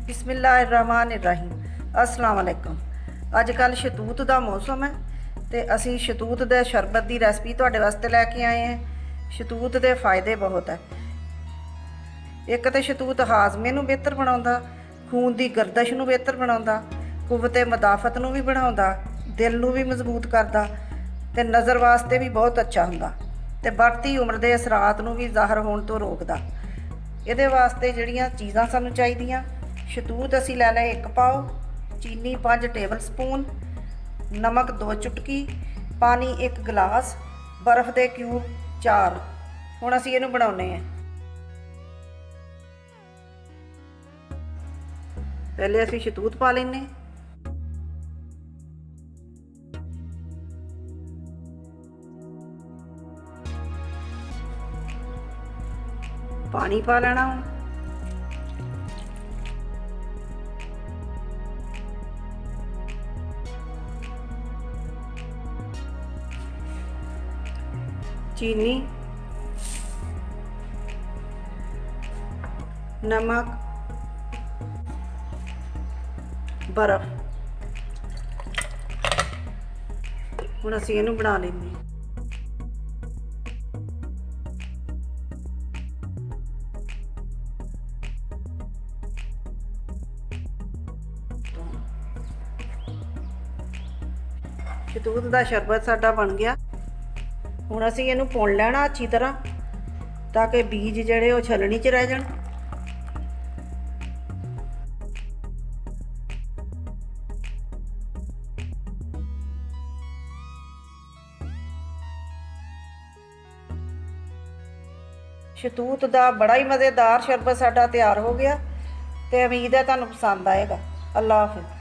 बिस्मिल्लाहिर्रहमानिर्रहीम अस्सलाम वालेकुम। अजकल शतूत का मौसम है तो असी शतूत के शरबत की रेसिपी तुहाडे वास्ते लैके आए हैं। शतूत के फायदे बहुत है। एक तो शतूत हाजमे नूं बेहतर बनाउंदा, खून की गर्दश नूं बेहतर बनाउंदा, कुव्वते मदाफत नूं भी बढ़ाउंदा, दिल नूं भी मजबूत करदा ते नज़र वास्ते भी बहुत अच्छा हुंदा ते बढ़ती उम्र के असरात नूं भी ज़ाहर होने तो रोकदा। इहदे वास्ते जिहड़ियां चीज़ां सानूं चाहीदियां, शतूत असी लै लिया 1 पाव, चीनी 5 टेबल स्पून, नमक 2 चुटकी, पानी 1 गिलास, बर्फ़ के क्यूब 4। हुण असी इहनूं बनाउने हैं। पहले असी शतूत पा लैने, पानी पा लेना। हुण चीनी, नमक, बर्फ। हुण असीं इहनूं बना लैंदे। शतूत का शरबत साडा बन गया। हुण असीं इहनूं भुन लेना अच्छी तरह ताकि बीज जिहड़े वो छलनी च रह जाण। शतूत का बड़ा ही मज़ेदार शरबत साडा तैयार हो गया ते उम्मीद है तुहानूं पसंद आएगा। अल्लाह हाफिज़।